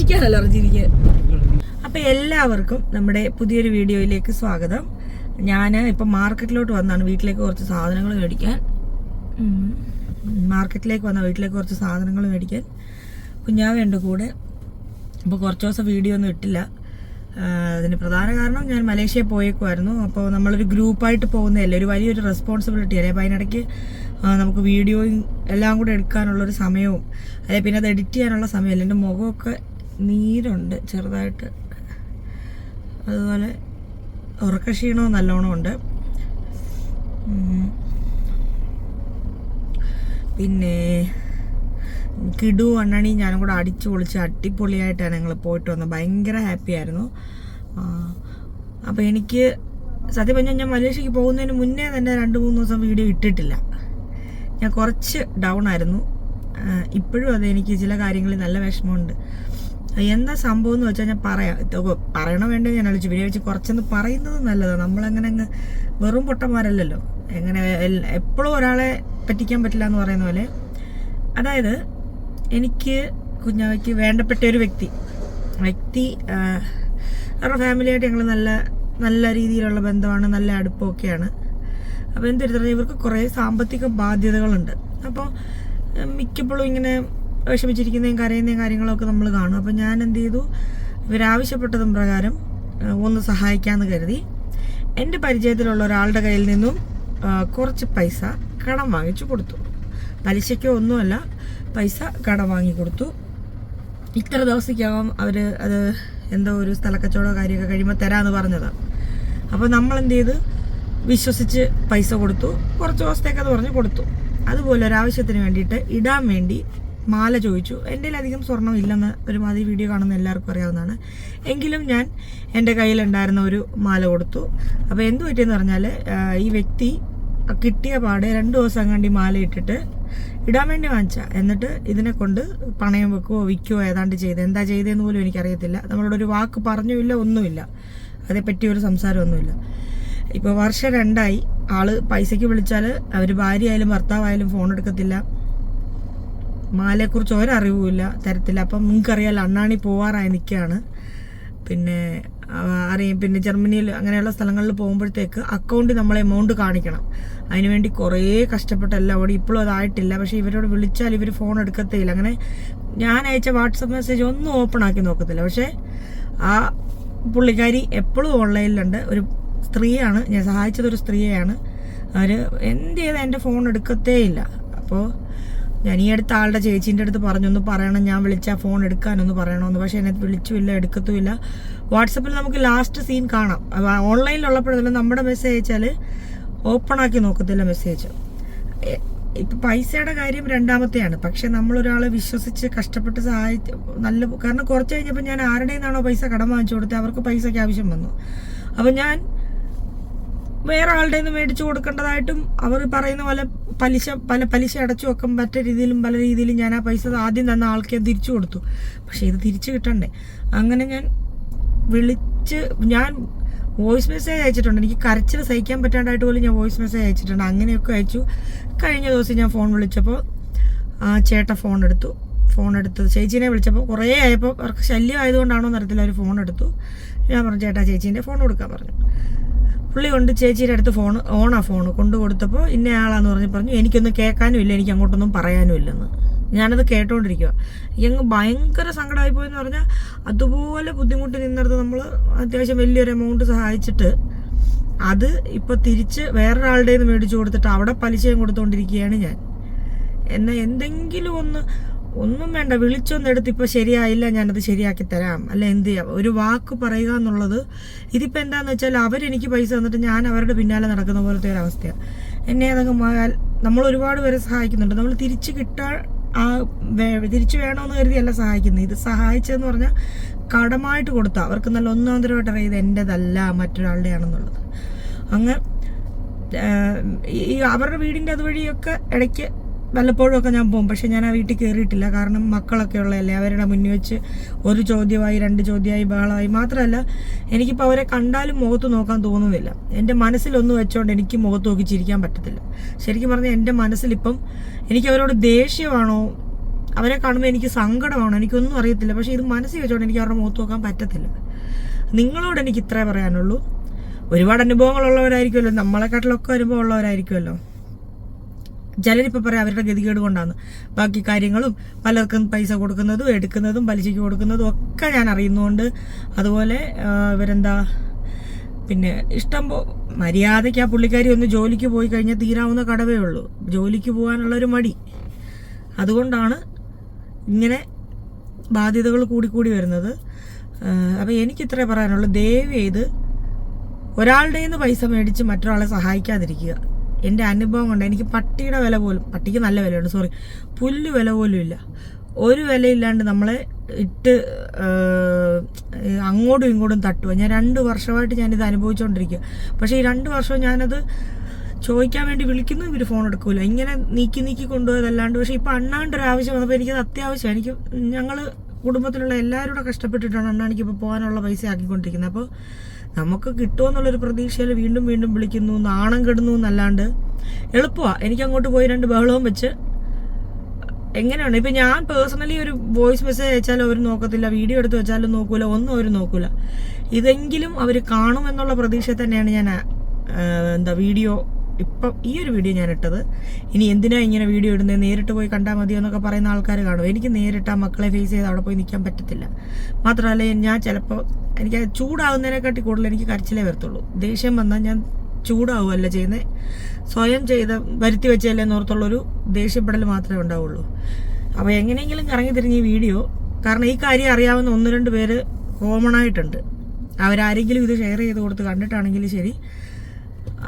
ചിരിക്കാനല്ലോ ചിരിക്കാൻ. അപ്പം എല്ലാവർക്കും നമ്മുടെ പുതിയൊരു വീഡിയോയിലേക്ക് സ്വാഗതം. ഞാൻ ഇപ്പം മാർക്കറ്റിലോട്ട് വന്നാണ് വീട്ടിലേക്ക് കുറച്ച് സാധനങ്ങൾ മേടിക്കാൻ. വീട്ടിലേക്ക് കുറച്ച് സാധനങ്ങൾ മേടിക്കാൻ കുഞ്ഞാവുണ്ട് കൂടെ. അപ്പോൾ കുറച്ച് ദിവസം വീഡിയോ ഒന്നും ഇട്ടില്ല. അതിന് പ്രധാന കാരണം ഞാൻ മലേഷ്യയിൽ പോയേക്കുമായിരുന്നു. അപ്പോൾ നമ്മളൊരു ഗ്രൂപ്പായിട്ട് പോകുന്നതല്ലേ, ഒരു വലിയൊരു റെസ്പോൺസിബിലിറ്റി അല്ലേ. അപ്പോൾ അതിനിടയ്ക്ക് നമുക്ക് വീഡിയോയും എല്ലാം കൂടെ എടുക്കാനുള്ളൊരു സമയവും അല്ലെ, പിന്നെ അത് എഡിറ്റ് ചെയ്യാനുള്ള സമയമല്ല. എൻ്റെ മുഖമൊക്കെ നീരുണ്ട് ചെറുതായിട്ട്, അതുപോലെ ഉറക്കക്ഷീണവും നല്ലോണം ഉണ്ട്. പിന്നെ കിടു അണ്ണണി ഞാനും കൂടെ അടിച്ചു പൊളിച്ച് അടിപൊളിയായിട്ടാണ് ഞങ്ങൾ പോയിട്ട് വന്നത്. ഭയങ്കര ഹാപ്പി ആയിരുന്നു. അപ്പോൾ എനിക്ക് സത്യം പറഞ്ഞാൽ ഞാൻ മലേഷ്യക്ക് പോകുന്നതിന് മുന്നേ തന്നെ 2-3 ദിവസം വീഡിയോ ഇട്ടിട്ടില്ല. ഞാൻ കുറച്ച് ഡൗൺ ആയിരുന്നു. ഇപ്പോഴും അത് എനിക്ക് ചില കാര്യങ്ങളിൽ നല്ല വിഷമമുണ്ട്. എന്താ സംഭവം എന്ന് വെച്ചാൽ ഞാൻ പറയണോ വേണ്ടേ ഞാൻ ആലോചിച്ചു. പിന്നെ വെച്ച് കുറച്ചൊന്ന് പറയുന്നത് നല്ലതാണ്. നമ്മളങ്ങനെ അങ്ങ് വെറും പൊട്ടന്മാരല്ലല്ലോ. എങ്ങനെ എപ്പോഴും ഒരാളെ പറ്റിക്കാൻ പറ്റില്ല എന്ന് പറയുന്ന പോലെ. അതായത് എനിക്ക് കുഞ്ഞാവയ്ക്ക് വേണ്ടപ്പെട്ട ഒരു വ്യക്തി അവരുടെ ഫാമിലിയായിട്ട് ഞങ്ങൾ നല്ല രീതിയിലുള്ള ബന്ധമാണ്, നല്ല അടുപ്പമൊക്കെയാണ്. അപ്പോൾ എന്തെടുത്താൽ ഇവർക്ക് കുറേ സാമ്പത്തിക ബാധ്യതകളുണ്ട്. അപ്പോൾ മിക്കപ്പോഴും ഇങ്ങനെ വിഷമിച്ചിരിക്കുന്നതും കരയുന്നതും കാര്യങ്ങളൊക്കെ നമ്മൾ കാണും. അപ്പോൾ ഞാൻ എന്ത് ചെയ്തു, ഇവരാവശ്യപ്പെട്ടതും പ്രകാരം ഒന്ന് സഹായിക്കാമെന്ന് കരുതി എൻ്റെ പരിചയത്തിലുള്ള ഒരാളുടെ കയ്യിൽ നിന്നും കുറച്ച് പൈസ കടം വാങ്ങിച്ചു കൊടുത്തു. പലിശയ്ക്കോ ഒന്നുമല്ല, പൈസ കടം വാങ്ങി കൊടുത്തു. ഇത്ര ദിവസത്തേക്കാവും അവർ അത് എന്തോ ഒരു സ്ഥലക്കച്ചവടോ കാര്യമൊക്കെ കഴിയുമ്പോൾ തരാമെന്ന് പറഞ്ഞതാണ്. അപ്പോൾ നമ്മൾ എന്ത് ചെയ്ത് വിശ്വസിച്ച് പൈസ കൊടുത്തു. കുറച്ച് ദിവസത്തേക്ക് അത് പറഞ്ഞ് കൊടുത്തു. അതുപോലെ ഒരാവശ്യത്തിന് വേണ്ടിയിട്ട് ഇടാൻ വേണ്ടി മാല ചോദിച്ചു. എൻ്റെ അധികം സ്വർണ്ണം ഇല്ലെന്ന് ഒരുമാതിരി വീഡിയോ കാണുന്ന എല്ലാവർക്കും അറിയാവുന്നതാണ്. എങ്കിലും ഞാൻ എൻ്റെ കയ്യിലുണ്ടായിരുന്ന ഒരു മാല കൊടുത്തു. അപ്പോൾ എന്ത് പറ്റിയെന്ന് പറഞ്ഞാൽ, ഈ വ്യക്തി കിട്ടിയ പാടെ 2 ദിവസം കണ്ടി മാല ഇട്ടിട്ട് ഇടാൻ വേണ്ടി വാങ്ങിച്ച, എന്നിട്ട് ഇതിനെ കൊണ്ട് പണയം വെക്കുകയോ വിൽക്കുകയോ ഏതാണ്ട് ചെയ്ത്, എന്താ ചെയ്തതെന്ന് പോലും എനിക്കറിയത്തില്ല. നമ്മളോടൊരു വാക്ക് പറഞ്ഞുമില്ല, ഒന്നുമില്ല, അതേപ്പറ്റി ഒരു സംസാരമൊന്നുമില്ല. ഇപ്പോൾ വർഷം 2ആയി. ആള് പൈസയ്ക്ക് വിളിച്ചാൽ അവർ ഭാര്യയായാലും ഭർത്താവായാലും ഫോൺ എടുക്കത്തില്ല. മാലയെക്കുറിച്ച് ഒരറിവുമില്ല, തരത്തില്ല. അപ്പം നിങ്ങൾക്കറിയാലോ, അണ്ണാണി പോവാറായി നിൽക്കുകയാണ്. പിന്നെ പിന്നെ ജർമ്മനിയിൽ അങ്ങനെയുള്ള സ്ഥലങ്ങളിൽ പോകുമ്പോഴത്തേക്ക് അക്കൗണ്ടിൽ നമ്മൾ എമൗണ്ട് കാണിക്കണം. അതിനുവേണ്ടി കുറേ കഷ്ടപ്പെട്ടല്ല അവിടെ. ഇപ്പോഴും അതായിട്ടില്ല. പക്ഷേ ഇവരോട് വിളിച്ചാൽ ഇവർ ഫോൺ എടുക്കത്തേയില്ല. അങ്ങനെ ഞാൻ അയച്ച വാട്സപ്പ് മെസ്സേജ് ഒന്നും ഓപ്പൺ ആക്കി നോക്കത്തില്ല. പക്ഷേ ആ പുള്ളിക്കാരി എപ്പോഴും ഓൺലൈനിലുണ്ട്. ഒരു സ്ത്രീയാണ്, ഞാൻ സഹായിച്ചതൊരു സ്ത്രീയാണ്. അവർ എന്ത് ചെയ്താൽ എൻ്റെ ഫോൺ എടുക്കത്തേയില്ല. അപ്പോൾ ഞാൻ ഈ അടുത്ത ആളുടെ ചേച്ചീൻ്റെ അടുത്ത് പറഞ്ഞൊന്ന് പറയണം, ഞാൻ വിളിച്ചാൽ ഫോൺ എടുക്കാനൊന്ന് പറയണമെന്ന്. പക്ഷേ എന്നെ വിളിച്ചുമില്ല, എടുക്കത്തുമില്ല. വാട്സപ്പിൽ നമുക്ക് ലാസ്റ്റ് സീൻ കാണാം. ഓൺലൈനിലുള്ളപ്പോഴെല്ലാം നമ്മുടെ മെസ്സേജ് അയച്ചാൽ ഓപ്പൺ ആക്കി നോക്കത്തില്ല മെസ്സേജ്. ഇപ്പം പൈസയുടെ കാര്യം രണ്ടാമത്തെയാണ്. പക്ഷെ നമ്മളൊരാളെ വിശ്വസിച്ച് കഷ്ടപ്പെട്ട് കാരണം കുറച്ച് കഴിഞ്ഞപ്പോൾ ഞാൻ ആരുടെ നിന്നാണോ പൈസ കടം വാങ്ങിച്ചു കൊടുത്തത് അവർക്ക് പൈസയ്ക്ക് ആവശ്യം വന്നു. അപ്പം ഞാൻ വേറെ ആളുടെ നിന്ന് മേടിച്ചു കൊടുക്കേണ്ടതായിട്ടും അവർ പറയുന്ന പോലെ പലിശ അടച്ചു വെക്കാൻ പല രീതിയിലും ഞാൻ ആ പൈസ ആദ്യം തന്ന ആൾക്ക് തിരിച്ചു കൊടുത്തു. പക്ഷെ ഇത് തിരിച്ചു കിട്ടണ്ടേ. അങ്ങനെ ഞാൻ വോയിസ് മെസ്സേജ് അയച്ചിട്ടുണ്ട്. എനിക്ക് കരച്ചിൽ സഹിക്കാൻ പറ്റാണ്ടായിട്ട് പോലും ഞാൻ വോയിസ് മെസ്സേജ് അയച്ചിട്ടുണ്ട്. അങ്ങനെയൊക്കെ അയച്ചു. കഴിഞ്ഞ ദിവസം ഞാൻ ഫോൺ വിളിച്ചപ്പോൾ ചേട്ടൻ ഫോൺ എടുത്തു. ചേച്ചീനെ വിളിച്ചപ്പോൾ കുറേ ആയപ്പോൾ അവർക്ക് ശല്യം ആയതുകൊണ്ടാണോ എന്നറിയത്തില്ല, അവർ ഫോൺ എടുത്തു. ഞാൻ പറഞ്ഞു, ചേട്ടാ ചേച്ചീൻ്റെ ഫോൺ കൊടുക്കാൻ പറഞ്ഞു. പുള്ളി കൊണ്ട് ചേച്ചിയുടെ അടുത്ത് ഫോൺ കൊണ്ടു കൊടുത്തപ്പോൾ ഇന്ന ആളാന്ന് പറഞ്ഞു. എനിക്കൊന്നും കേൾക്കാനും ഇല്ല, എനിക്ക് അങ്ങോട്ടൊന്നും പറയാനും ഇല്ലെന്ന്. ഞാനത് കേട്ടോണ്ടിരിക്കുക. എനിക്കങ്ങ് ഭയങ്കര സങ്കടമായി പോയെന്ന് പറഞ്ഞാൽ, അതുപോലെ ബുദ്ധിമുട്ട് നിന്നിടത്ത് നമ്മൾ അത്യാവശ്യം വലിയൊരു എമൗണ്ട് സഹായിച്ചിട്ട് അത് ഇപ്പോൾ തിരിച്ച് വേറൊരാളുടെ നിന്ന് മേടിച്ചു കൊടുത്തിട്ട് അവിടെ പലിശയും കൊടുത്തുകൊണ്ടിരിക്കുകയാണ് ഞാൻ. എന്നാൽ എന്തെങ്കിലും ഒന്നും വേണ്ട, വിളിച്ചൊന്നെടുത്ത് ഇപ്പോൾ ശരിയായില്ല, ഞാനത് ശരിയാക്കി തരാം, അല്ല എന്ത് ചെയ്യാം, ഒരു വാക്ക് പറയുക എന്നുള്ളത്. ഇതിപ്പോൾ എന്താണെന്ന് വെച്ചാൽ അവരെനിക്ക് പൈസ തന്നിട്ട് ഞാൻ അവരുടെ പിന്നാലെ നടക്കുന്ന പോലത്തെ ഒരു അവസ്ഥയാണ്. എന്നെ അതങ്ങ് നമ്മൾ ഒരുപാട് പേരെ സഹായിക്കുന്നുണ്ട്. നമ്മൾ തിരിച്ചു വേണമെന്ന് കരുതിയല്ല സഹായിക്കുന്നത്. ഇത് സഹായിച്ചതെന്ന് പറഞ്ഞാൽ കടമായിട്ട് കൊടുത്താൽ അവർക്ക് നല്ല ഒന്നാന്തരമായിട്ട് അറിയാം ഇത് എൻ്റെതല്ല, മറ്റൊരാളുടെ ആണെന്നുള്ളത്. അങ്ങ് ഈ അവരുടെ വീടിൻ്റെ അതുവഴിയൊക്കെ ഇടയ്ക്ക് വല്ലപ്പോഴും ഒക്കെ ഞാൻ പോകും. പക്ഷെ ഞാൻ ആ വീട്ടിൽ കയറിയിട്ടില്ല. കാരണം മക്കളൊക്കെ ഉള്ളതല്ലേ. അവരുടെ മുന്നിൽ വെച്ച് ഒരു ചോദ്യമായി 2 ചോദ്യമായി ബഹളമായി. മാത്രമല്ല എനിക്കിപ്പോൾ അവരെ കണ്ടാലും മുഖത്ത് നോക്കാൻ തോന്നുന്നില്ല. എൻ്റെ മനസ്സിലൊന്ന് വെച്ചോണ്ട് എനിക്ക് മുഖത്ത് നോക്കി ചിരിക്കാൻ പറ്റത്തില്ല. ശരിക്കും പറഞ്ഞാൽ എൻ്റെ മനസ്സിലിപ്പം എനിക്ക് അവരോട് ദേഷ്യമാണോ അവരെ കാണുമ്പോൾ എനിക്ക് സങ്കടമാണ്, എനിക്കൊന്നും അറിയത്തില്ല. പക്ഷേ ഇത് മനസ്സിൽ വെച്ചോണ്ട് എനിക്ക് അവരുടെ മുഖത്ത് നോക്കാൻ പറ്റത്തില്ല. നിങ്ങളോട് എനിക്ക് ഇത്രേ പറയാനുള്ളൂ. ഒരുപാട് അനുഭവങ്ങളുള്ളവരായിരിക്കുമല്ലോ, നമ്മളെക്കാട്ടിലൊക്കെ അനുഭവം ഉള്ളവരായിരിക്കുമല്ലോ. ചിലരിപ്പോൾ പറയാം അവരുടെ ഗതികേട് കൊണ്ടാണ്. ബാക്കി കാര്യങ്ങളും പലർക്കും പൈസ കൊടുക്കുന്നതും എടുക്കുന്നതും പലിശയ്ക്ക് കൊടുക്കുന്നതും ഒക്കെ ഞാൻ അറിയുന്നതുകൊണ്ട്. അതുപോലെ ഇവരെന്താ പിന്നെ മര്യാദയ്ക്ക് ആ പുള്ളിക്കാരി ഒന്ന് ജോലിക്ക് പോയി കഴിഞ്ഞാൽ തീരാവുന്ന കടവേ ഉള്ളൂ. ജോലിക്ക് പോകാനുള്ളൊരു മടി, അതുകൊണ്ടാണ് ഇങ്ങനെ ബാധ്യതകൾ കൂടി വരുന്നത്. അപ്പോൾ എനിക്കിത്രേ പറയാനുള്ളൂ, ദയവ് ചെയ്ത് ഒരാളുടെ നിന്ന് പൈസ മേടിച്ച് മറ്റൊരാളെ സഹായിക്കാതിരിക്കുക. എൻ്റെ അനുഭവം കൊണ്ട് എനിക്ക് പട്ടിയുടെ വില പോലും, പട്ടിക്ക് നല്ല വിലയുണ്ട്, പുല്ല് വില പോലും ഇല്ല. ഒരു വിലയില്ലാണ്ട് നമ്മളെ ഇട്ട് അങ്ങോട്ടും ഇങ്ങോട്ടും തട്ടുക. ഞാൻ 2 വർഷമായിട്ട് ഞാനിത് അനുഭവിച്ചുകൊണ്ടിരിക്കുക. പക്ഷേ ഈ 2 വർഷവും ഞാനത് ചോദിക്കാൻ വേണ്ടി വിളിക്കുന്നു, ഇവർ ഫോൺ എടുക്കൂല. ഇങ്ങനെ നീക്കി കൊണ്ടുപോയതല്ലാണ്ട്. പക്ഷേ ഇപ്പം അണ്ണാണ്ടൊരാവശ്യം വന്നപ്പോൾ എനിക്കത് അത്യാവശ്യം. എനിക്ക് ഞങ്ങൾ കുടുംബത്തിലുള്ള എല്ലാവരും കൂടെ കഷ്ടപ്പെട്ടിട്ടാണ് അണ്ണാണിക്ക് ഇപ്പോൾ പോകാനുള്ള പൈസ ആക്കിക്കൊണ്ടിരിക്കുന്നത്. അപ്പോൾ നമുക്ക് കിട്ടുമെന്നുള്ളൊരു പ്രതീക്ഷയിൽ വീണ്ടും വിളിക്കുന്നു, നാണം കെടുന്നു എന്നല്ലാണ്ട് എളുപ്പമാണ്. എനിക്ക് അങ്ങോട്ട് പോയി 2 ബഹളവും വെച്ച് എങ്ങനെയാണ് ഇപ്പം ഞാൻ പേഴ്സണലി ഒരു വോയിസ് മെസ്സേജ് അയച്ചാലും അവർ നോക്കത്തില്ല, വീഡിയോ എടുത്ത് വെച്ചാലും നോക്കൂല, ഒന്നും അവർ നോക്കൂല. ഇതെങ്കിലും അവർ കാണുമെന്നുള്ള പ്രതീക്ഷ തന്നെയാണ് ഞാൻ വീഡിയോ ഇപ്പം ഈ ഒരു വീഡിയോ ഞാൻ ഇട്ടത്. ഇനി എന്തിനാ ഇങ്ങനെ വീഡിയോ ഇടുന്നത്, നേരിട്ട് പോയി കണ്ടാൽ മതിയോ എന്നൊക്കെ പറയുന്ന ആൾക്കാർ കാണും. എനിക്ക് നേരിട്ട് ആ മക്കളെ ഫേസ് ചെയ്ത് അവിടെ പോയി നിൽക്കാൻ പറ്റത്തില്ല. മാത്രമല്ല ഞാൻ ചിലപ്പോൾ എനിക്ക് ചൂടാവുന്നതിനെക്കാട്ടി കൂടുതൽ എനിക്ക് കരച്ചിലേ വരത്തുള്ളൂ. ദേഷ്യം വന്നാൽ ഞാൻ ചൂടാവുകയല്ല ചെയ്യുന്നത്, സ്വയം വരുത്തി വെച്ചല്ലേ എന്നോർത്തുള്ളൊരു ദേഷ്യപ്പെടൽ മാത്രമേ ഉണ്ടാവുള്ളൂ. അപ്പോൾ എങ്ങനെയെങ്കിലും കറങ്ങി തിരിഞ്ഞ് ഈ വീഡിയോ, കാരണം ഈ കാര്യം അറിയാവുന്ന 1-2 പേര് കോമൺ ആയിട്ടുണ്ട്. അവരാരെങ്കിലും ഇത് ഷെയർ ചെയ്ത് കൊടുത്ത് കണ്ടിട്ടാണെങ്കിൽ ശരി,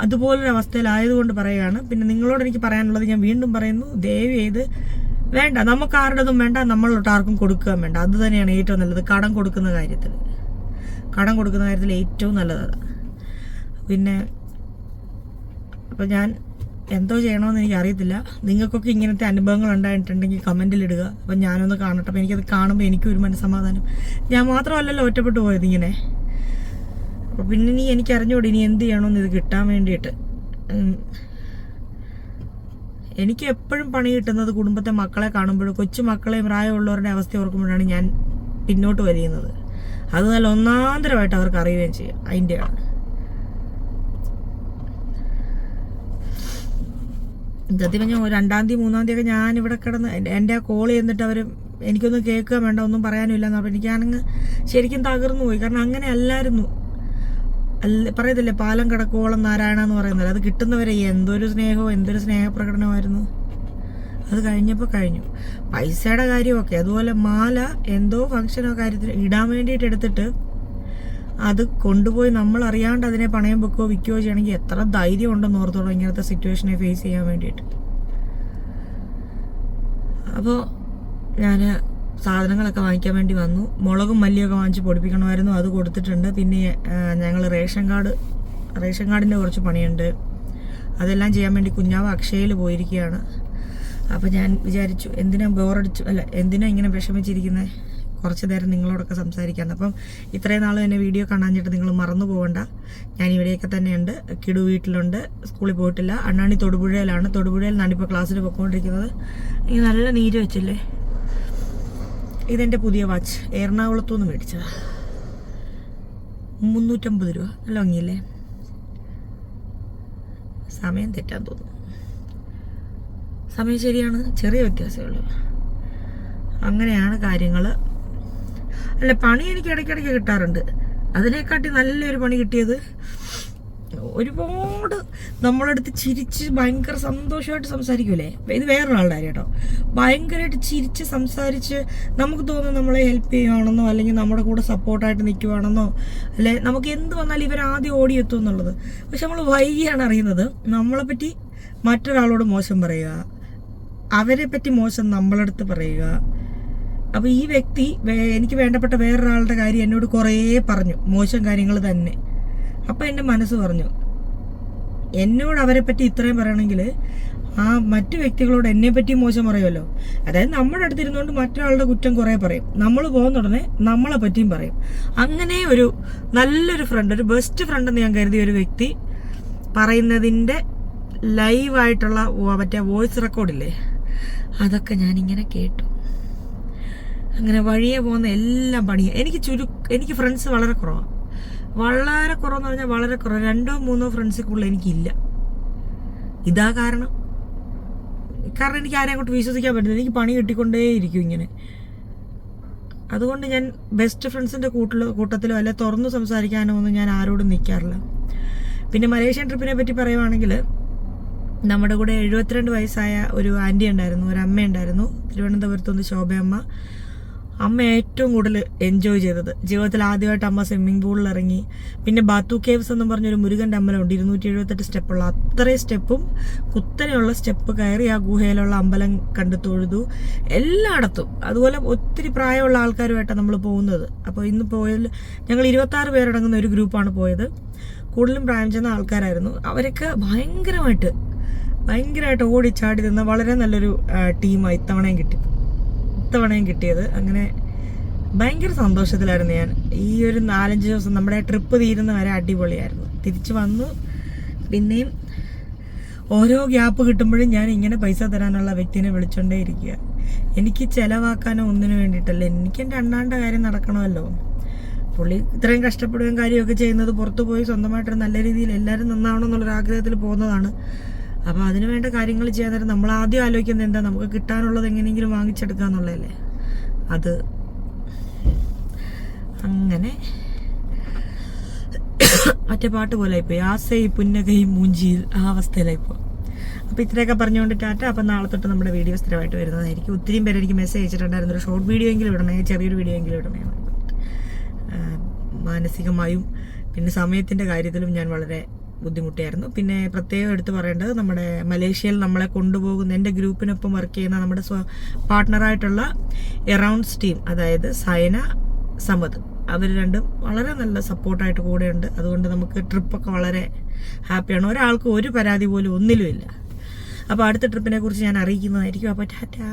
അതുപോലൊരു അവസ്ഥയിലായതുകൊണ്ട് പറയുകയാണ്. പിന്നെ നിങ്ങളോട് എനിക്ക് പറയാനുള്ളത് ഞാൻ വീണ്ടും പറയുന്നു, ദയവ് ചെയ്ത് വേണ്ട, നമുക്ക് ആരുടേതും വേണ്ട, നമ്മളോട്ട് ആർക്കും കൊടുക്കുകയും വേണ്ട. അത് തന്നെയാണ് ഏറ്റവും നല്ലത്. കടം കൊടുക്കുന്ന കാര്യത്തിൽ ഏറ്റവും നല്ലത്. പിന്നെ അപ്പോൾ ഞാൻ എന്തോ ചെയ്യണമെന്ന് എനിക്കറിയത്തില്ല. നിങ്ങൾക്കൊക്കെ ഇങ്ങനത്തെ അനുഭവങ്ങൾ ഉണ്ടായിട്ടുണ്ടെങ്കിൽ കമൻറ്റിലിടുക. അപ്പം ഞാനൊന്ന് കാണട്ടെ. അപ്പോൾ എനിക്കത് കാണുമ്പോൾ എനിക്കൊരു മനസ്സമാധാനം. ഞാൻ മാത്രമല്ലല്ലോ ഒറ്റപ്പെട്ടു പോയത് ഇങ്ങനെ. അപ്പോൾ പിന്നെ എനിക്ക് അറിഞ്ഞൂടെ ഇനി എന്ത് ചെയ്യണമെന്ന് ഇത് കിട്ടാൻ വേണ്ടിയിട്ട്. എനിക്ക് എപ്പോഴും പണി കിട്ടുന്നത് കുടുംബത്തെ മക്കളെ കാണുമ്പോഴും, കൊച്ചു മക്കളെയും പ്രായമുള്ളവരുടെ അവസ്ഥ ഓർക്കുമ്പോഴാണ് ഞാൻ പിന്നോട്ട് വലിയുന്നത്. അത് നല്ല ഒന്നാന്തരമായിട്ട് അവർക്ക് അറിയുകയും ചെയ്യും. അതിൻ്റെയാണ്. സത്യം പറഞ്ഞാൽ 2-ാം തീയതി 3-ാം തീയതി ഒക്കെ ഞാനിവിടെ കിടന്ന് എൻ്റെ ആ കോൾ ചെയ്തിട്ട് അവർ എനിക്കൊന്നും കേൾക്കുക വേണ്ട, ഒന്നും പറയാനുമില്ല എന്ന് പറഞ്ഞപ്പോൾ എനിക്കാണെങ്കിൽ ശരിക്കും തകർന്നു പോയി. കാരണം അങ്ങനെ അല്ലായിരുന്നു. പറയത്തില്ലേ പാലം കിടക്കോളം നാരായണ എന്ന് പറയുന്നത്, അത് കിട്ടുന്നവരെ എന്തൊരു സ്നേഹവും എന്തൊരു സ്നേഹപ്രകടനമായിരുന്നു. അത് കഴിഞ്ഞപ്പോൾ കഴിഞ്ഞു. പൈസയുടെ കാര്യമൊക്കെ അതുപോലെ മാല എന്തോ ഫംഗ്ഷനോ കാര്യത്തിന് ഇടാൻ വേണ്ടിയിട്ട് എടുത്തിട്ട് അത് കൊണ്ടുപോയി നമ്മൾ അറിയാണ്ട് അതിനെ പണയം വെക്കുകയോ വിൽക്കുകയോ ചെയ്യണമെങ്കിൽ എത്ര ധൈര്യം ഉണ്ടെന്ന് ഓർത്തോളൂ ഇങ്ങനത്തെ സിറ്റുവേഷനെ ഫേസ് ചെയ്യാൻ വേണ്ടിയിട്ട്. അപ്പോൾ ഞാൻ സാധനങ്ങളൊക്കെ വാങ്ങിക്കാൻ വേണ്ടി വന്നു. മുളകും മല്ലിയൊക്കെ വാങ്ങിച്ച് പൊടിപ്പിക്കണമായിരുന്നു, അത് കൊടുത്തിട്ടുണ്ട്. പിന്നെ ഞങ്ങൾ റേഷൻ കാർഡിൻ്റെ കുറച്ച് പണിയുണ്ട്, അതെല്ലാം ചെയ്യാൻ വേണ്ടി കുഞ്ഞാവ് അക്ഷയയിൽ പോയിരിക്കുകയാണ്. അപ്പോൾ ഞാൻ വിചാരിച്ചു എന്തിനാ ഇങ്ങനെ വിഷമിച്ചിരിക്കുന്നത്, കുറച്ച് നേരം നിങ്ങളോടൊക്കെ സംസാരിക്കാമെന്ന്. അപ്പം ഇത്രയും നാളും എന്നെ വീഡിയോ കാണാഞ്ഞിട്ട് നിങ്ങൾ മറന്നു പോകണ്ട. ഞാൻ ഇവിടെയൊക്കെ തന്നെയുണ്ട്. കിടു വീട്ടിലുണ്ട്, സ്കൂളിൽ പോയിട്ടില്ല. അണ്ണാണി തൊടുപുഴയിലാണ്. തൊടുപുഴയിൽ നിന്നാണിപ്പോൾ ക്ലാസ്സിൽ പോയിക്കൊണ്ടിരിക്കുന്നത്. എനിക്ക് നല്ല നീര് വെച്ചില്ലേ. ഇതെൻ്റെ പുതിയ വാച്ച്, എറണാകുളത്തു നിന്ന് മേടിച്ചതാണ്. 350 രൂപ. നല്ല ഭംഗിയല്ലേ. സമയം തെറ്റാൻ തോന്നുന്നു. സമയം ശരിയാണ്, ചെറിയ വ്യത്യാസമേ ഉള്ളൂ. അങ്ങനെയാണ് കാര്യങ്ങൾ. അല്ല, പണി എനിക്ക് ഇടയ്ക്കിടയ്ക്ക് കിട്ടാറുണ്ട്. അതിനെക്കാട്ടി നല്ലൊരു പണി കിട്ടിയത്, ഒരുപാട് നമ്മളടുത്ത് ചിരിച്ച് ഭയങ്കര സന്തോഷമായിട്ട് സംസാരിക്കൂലേ. ഇത് വേറൊരാളുടെ കാര്യം കേട്ടോ. ഭയങ്കരമായിട്ട് ചിരിച്ച് സംസാരിച്ച് നമുക്ക് തോന്നുന്നു നമ്മളെ ഹെൽപ്പ് ചെയ്യുവാണെന്നോ അല്ലെങ്കിൽ നമ്മുടെ കൂടെ സപ്പോർട്ടായിട്ട് നിൽക്കുവാണെന്നോ, അല്ലെ നമുക്ക് എന്ത് വന്നാലും ഇവരാദ്യം ഓടിയെത്തും എന്നുള്ളത്. പക്ഷെ നമ്മൾ വൈകിയാണ് അറിയുന്നത് നമ്മളെപ്പറ്റി മറ്റൊരാളോട് മോശം പറയുക, അവരെ പറ്റി മോശം നമ്മളടുത്ത് പറയുക. അപ്പോൾ ഈ വ്യക്തി എനിക്ക് വേണ്ടപ്പെട്ട വേറൊരാളുടെ കാര്യം എന്നോട് കുറേ പറഞ്ഞു, മോശം കാര്യങ്ങൾ തന്നെ. അപ്പം എൻ്റെ മനസ്സ് പറഞ്ഞു, എന്നോട് അവരെ പറ്റി ഇത്രയും പറയണമെങ്കിൽ ആ മറ്റു വ്യക്തികളോട് എന്നെ പറ്റി മോശം പറയുമല്ലോ. അതായത് നമ്മുടെ അടുത്തിരുന്നുകൊണ്ട് മറ്റൊരാളുടെ കുറ്റം കുറേ പറയും, നമ്മൾ പോകുന്ന ഉടനെ നമ്മളെ പറ്റിയും പറയും. അങ്ങനെ ഒരു നല്ലൊരു ഫ്രണ്ട്, ഒരു ബെസ്റ്റ് ഫ്രണ്ട് എന്ന് ഞാൻ കരുതിയ ഒരു വ്യക്തി പറയുന്നതിൻ്റെ ലൈവായിട്ടുള്ള മറ്റേ വോയിസ് റെക്കോർഡില്ലേ, അതൊക്കെ ഞാനിങ്ങനെ കേട്ടു. അങ്ങനെ വഴിയെ പോകുന്ന എല്ലാം പണിയാണ്. എനിക്ക് ഫ്രണ്ട്സ് വളരെ കുറവാണ്. വളരെ കുറവെന്ന് പറഞ്ഞാൽ വളരെ കുറവ്. 2-3 ഫ്രണ്ട്സിൽ കൂടുതൽ എനിക്കില്ല. ഇതാ കാരണം എനിക്ക് ആരെയും അങ്ങോട്ട് വിശ്വസിക്കാൻ പറ്റില്ല. എനിക്ക് പണി കിട്ടിക്കൊണ്ടേയിരിക്കും ഇങ്ങനെ. അതുകൊണ്ട് ഞാൻ ബെസ്റ്റ് ഫ്രണ്ട്സിൻ്റെ കൂട്ടത്തിലോ അല്ലെ തുറന്നു സംസാരിക്കാനോ ഒന്നും ഞാൻ ആരോടും നിൽക്കാറില്ല. പിന്നെ മലേഷ്യൻ ട്രിപ്പിനെ പറ്റി പറയുവാണെങ്കിൽ, നമ്മുടെ കൂടെ 72 വയസ്സായ ഒരു ആൻറ്റി ഉണ്ടായിരുന്നു, ഒരു അമ്മ ഉണ്ടായിരുന്നു, തിരുവനന്തപുരത്തുനിന്ന് ശോഭയമ്മ. അമ്മ ഏറ്റവും കൂടുതൽ എൻജോയ് ചെയ്തത്, ജീവിതത്തിൽ ആദ്യമായിട്ട് അമ്മ സ്വിമ്മിംഗ് പൂളിൽ ഇറങ്ങി. പിന്നെ ബാത്തു കേവ്സ് എന്ന് പറഞ്ഞൊരു മുരുകൻ്റെ അമ്പലമുണ്ട്, 278 സ്റ്റെപ്പുള്ള. അത്രയും സ്റ്റെപ്പും കുത്തനെയുള്ള സ്റ്റെപ്പ് കയറി ആ ഗുഹയിലുള്ള അമ്പലം കണ്ടു തൊഴുതു എല്ലായിടത്തും. അതുപോലെ ഒത്തിരി പ്രായമുള്ള ആൾക്കാരുമായിട്ടാണ് നമ്മൾ പോകുന്നത്. അപ്പോൾ ഇന്ന് പോയതിൽ ഞങ്ങൾ 26 പേരടങ്ങുന്ന ഒരു ഗ്രൂപ്പാണ് പോയത്. കൂടുതലും പ്രായം ചെന്ന ആൾക്കാരായിരുന്നു. അവരൊക്കെ ഭയങ്കരമായിട്ട് ഓടിച്ചാടി നിന്ന വളരെ നല്ലൊരു ടീമാണ് ഇത്തവണയും കിട്ടിയത്. അങ്ങനെ ഭയങ്കര സന്തോഷത്തിലായിരുന്നു ഞാൻ. ഈ ഒരു 4-5 ദിവസം നമ്മുടെ ട്രിപ്പ് തീരുന്ന വരെ അടിപൊളിയായിരുന്നു. തിരിച്ചു വന്നു. പിന്നെയും ഓരോ ഗ്യാപ്പ് കിട്ടുമ്പോഴും ഞാൻ ഇങ്ങനെ പൈസ തരാനുള്ള വ്യക്തിനെ വിളിച്ചോണ്ടേ ഇരിക്കുക. എനിക്ക് ചിലവാക്കാനോ ഒന്നിനു വേണ്ടിയിട്ടല്ല, എനിക്ക് എൻ്റെ അണ്ണാൻ്റെ കാര്യം നടക്കണമല്ലോ. പുള്ളി ഇത്രയും കഷ്ടപ്പെടുകയും കാര്യമൊക്കെ ചെയ്യുന്നത് പുറത്തു പോയി സ്വന്തമായിട്ടൊരു നല്ല രീതിയിൽ എല്ലാവരും നന്നാവണം എന്നുള്ളൊരു ആഗ്രഹത്തിൽ പോകുന്നതാണ്. അപ്പോൾ അതിന് വേണ്ട കാര്യങ്ങൾ ചെയ്യാൻ നേരം നമ്മൾ ആദ്യം ആലോചിക്കുന്നത് എന്താ, നമുക്ക് കിട്ടാനുള്ളത് എങ്ങനെയെങ്കിലും വാങ്ങിച്ചെടുക്കുക എന്നുള്ളതല്ലേ. അത് അങ്ങനെ മറ്റേ പാട്ട് പോലെ ആയിപ്പോയി, ആസൈ പുന്നകൈ മൂഞ്ചിയിൽ, ആ അവസ്ഥയിലായിപ്പോൾ. അപ്പോൾ ഇത്രയൊക്കെ പറഞ്ഞുകൊണ്ട് ടാറ്റ. അപ്പം നാളെ തൊട്ട് നമ്മുടെ വീഡിയോ സ്ഥിരമായിട്ട് വരുന്നതായിരിക്കും. ഒത്തിരിയും പേര് എനിക്ക് മെസ്സേജ് അയച്ചിട്ടുണ്ടായിരുന്നു, ഒരു ഷോർട്ട് വീഡിയോ എങ്കിലും ഇടണേ, ചെറിയൊരു വീഡിയോ എങ്കിലും ഇടണേ. മാനസികമായും പിന്നെ സമയത്തിൻ്റെ കാര്യത്തിലും ഞാൻ വളരെ ബുദ്ധിമുട്ടിയായിരുന്നു. പിന്നെ പ്രത്യേകം എടുത്ത് പറയേണ്ടത്, നമ്മുടെ മലേഷ്യയിൽ നമ്മളെ കൊണ്ടുപോകുന്ന എൻ്റെ ഗ്രൂപ്പിനൊപ്പം വർക്ക് ചെയ്യുന്ന നമ്മുടെ പാർട്ട്ണറായിട്ടുള്ള എറൗണ്ട്സ് ടീം, അതായത് സയന, സമദ്, അവർ രണ്ടും വളരെ നല്ല സപ്പോർട്ടായിട്ട് കൂടെയുണ്ട്. അതുകൊണ്ട് നമുക്ക് ട്രിപ്പൊക്കെ വളരെ ഹാപ്പിയാണ്. ഒരാൾക്ക് ഒരു പരാതി പോലും ഒന്നിലുമില്ല. അപ്പോൾ അടുത്ത ട്രിപ്പിനെ കുറിച്ച് ഞാൻ അറിയിക്കുന്നതായിരിക്കും. അപ്പോൾ ടാറ്റാ.